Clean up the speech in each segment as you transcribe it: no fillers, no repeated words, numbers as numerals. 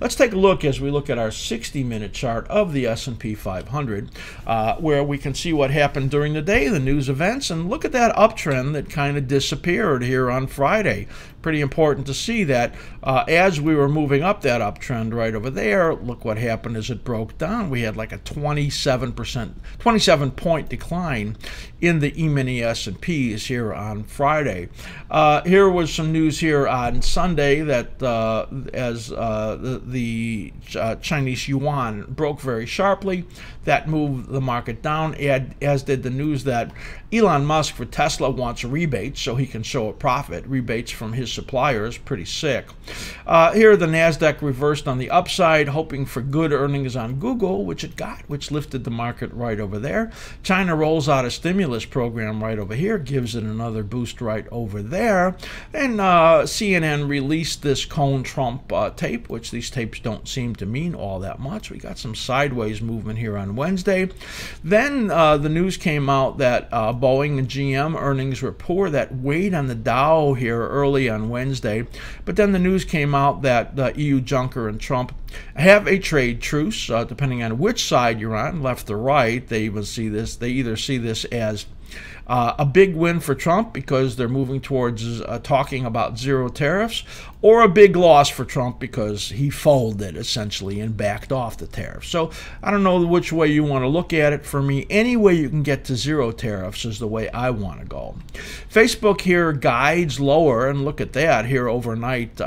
Let's take a look as we look at our 60-minute chart of the S&P 500, where we can see what happened during the day, the news events, and look at that uptrend that kind of disappeared here on Friday. Pretty important to see that as we were moving up that uptrend right over there, look what happened as it broke down. We had like a 27-point decline in the E-mini S&Ps here on Friday. Here was some news here on Sunday that as the Chinese yuan broke very sharply, that moved the market down, as did the news that Elon Musk for Tesla wants rebates so he can show a profit. Rebates from his suppliers, pretty sick. Here the NASDAQ reversed on the upside, hoping for good earnings on Google, which it got, which lifted the market right over there. China rolls out a stimulus program right over here, gives it another boost right over there. And CNN released this Trump tape, which these tapes don't seem to mean all that much. We got some sideways movement here on Wednesday. Then the news came out that Boeing and GM earnings were poor. That weighed on the Dow here early on Wednesday. But then the news came out that EU Juncker and Trump have a trade truce, depending on which side you're on, left or right. They either see this as a big win for Trump because they're moving towards talking about zero tariffs, or a big loss for Trump because he folded essentially and backed off the tariffs. So I don't know which way you want to look at it. For me, any way you can get to zero tariffs is the way I want to go. Facebook here guides lower, and look at that here overnight,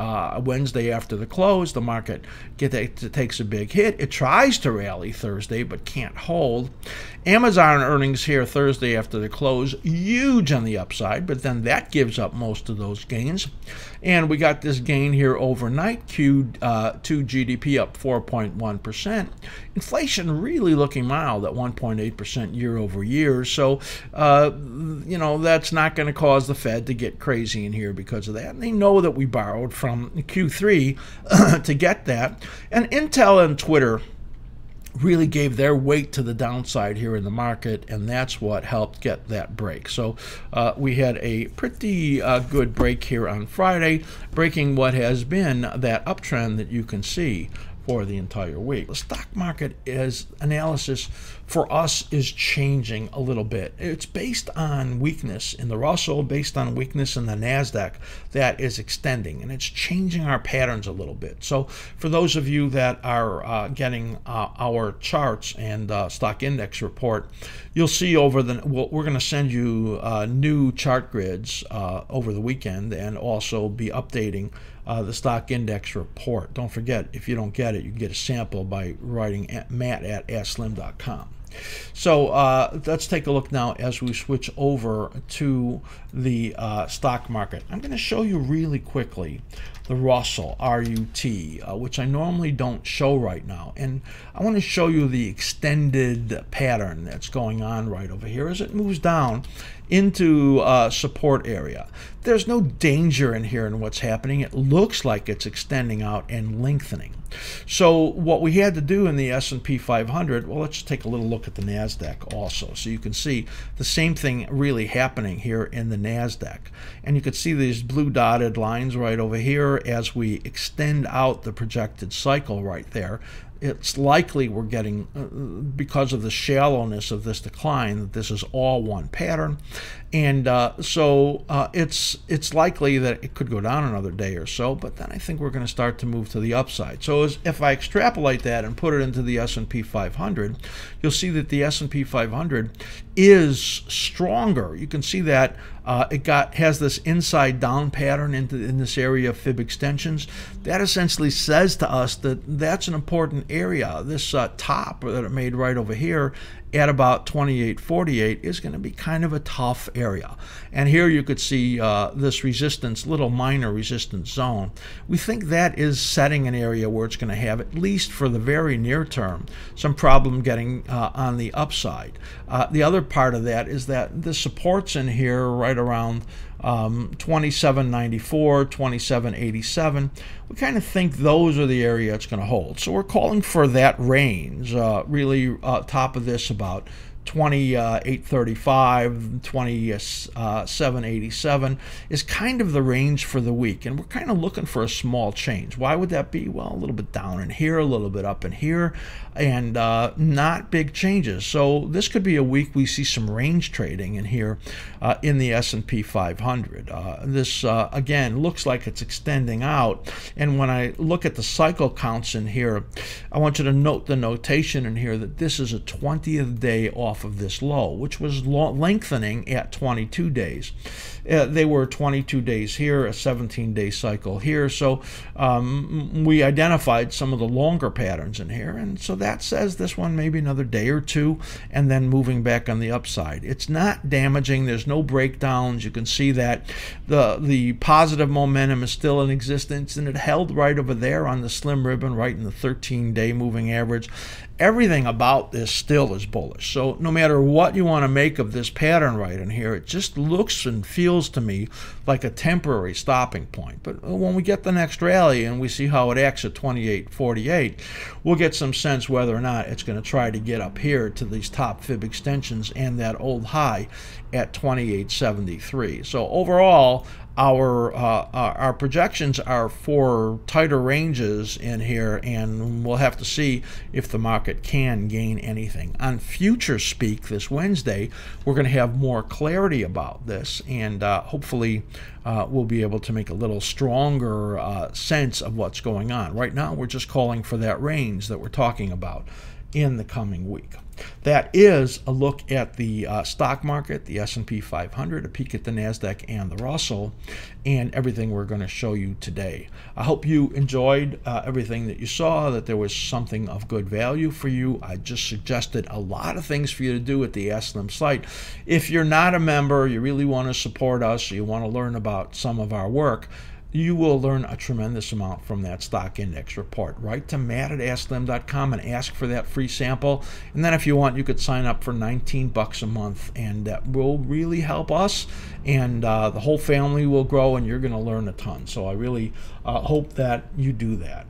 Wednesday after the close. The market takes a big hit. It tries to rally Thursday but can't hold. Amazon earnings here Thursday after the close, huge on the upside, but then that gives up most of those gains. And we got this gain here overnight, Q2 GDP up 4.1%. Inflation really looking mild at 1.8% year over year. So, you know, that's not going to cause the Fed to get crazy in here because of that. And they know that we borrowed from Q3 to get that. And Intel and Twitter really gave their weight to the downside here in the market, and that's what helped get that break. So we had a pretty good break here on Friday, breaking what has been that uptrend that you can see for the entire week. The stock market analysis for us is changing a little bit. It's based on weakness in the Russell, based on weakness in the NASDAQ that is extending, and it's changing our patterns a little bit. So for those of you that are getting our charts and stock index report, you'll see we're going to send you new chart grids over the weekend, and also be updating the stock index report. Don't forget, if you don't get it, you can get a sample by writing matt@askSlim.com. So let's take a look now as we switch over to the stock market. I'm going to show you really quickly the Russell, RUT, which I normally don't show right now. And I want to show you the extended pattern that's going on right over here as it moves down into support area. There's no danger in here in what's happening. It looks like it's extending out and lengthening. So what we had to do in the S&P 500, well, let's take a little look at the NASDAQ also. So you can see the same thing really happening here in the NASDAQ. And you can see these blue dotted lines right over here as we extend out the projected cycle right there. It's likely we're getting, because of the shallowness of this decline, that this is all one pattern. And so it's likely that it could go down another day or so, but then I think we're going to start to move to the upside. So if I extrapolate that and put it into the S&P 500, you'll see that the S&P 500 is stronger. You can see that it has this inside down pattern in this area of fib extensions. That essentially says to us that that's an important area. This top that it made right over here at about 28.48 is going to be kind of a tough area. And here you could see this resistance, little minor resistance zone. We think that is setting an area where it's going to have, at least for the very near term, some problem getting on the upside. The other part of that is that the supports in here right around 27.94, 27.87. We kind of think those are the area it's going to hold. So we're calling for that range, really top of this about 28.35, 27.87 is kind of the range for the week, and we're kind of looking for a small change. Why would that be? Well, a little bit down in here, a little bit up in here, and not big changes. So this could be a week we see some range trading in here in the S&P 500. This again looks like it's extending out, and when I look at the cycle counts in here, I want you to note the notation in here that this is a 20th day off of this low, which was lengthening at 22 days. They were 22 days here, a 17-day cycle here. So we identified some of the longer patterns in here, and so that says this one maybe another day or two, and then moving back on the upside. It's not damaging. There's no breakdowns. You can see that the positive momentum is still in existence, and it held right over there on the slim ribbon, right in the 13-day moving average. Everything about this still is bullish. So no matter what you want to make of this pattern right in here, it just looks and feels to me like a temporary stopping point. But when we get the next rally and we see how it acts at 28.48, we'll get some sense whether or not it's going to try to get up here to these top fib extensions and that old high at 28.73. So overall, our projections are for tighter ranges in here, and we'll have to see if the market can gain anything. On future speak this Wednesday, we're going to have more clarity about this, and hopefully we'll be able to make a little stronger sense of what's going on. Right now, we're just calling for that range that we're talking about in the coming week. That is a look at the stock market, the S&P 500, a peek at the NASDAQ and the Russell, and everything we're going to show you today. I hope you enjoyed everything that you saw, that there was something of good value for you. I just suggested a lot of things for you to do at the askSlim site. If you're not a member, you really want to support us, or you want to learn about some of our work, you will learn a tremendous amount from that stock index report. Write to matt@askSlim.com and ask for that free sample. And then if you want, you could sign up for 19 bucks a month, and that will really help us, and the whole family will grow, and you're going to learn a ton. So I really hope that you do that.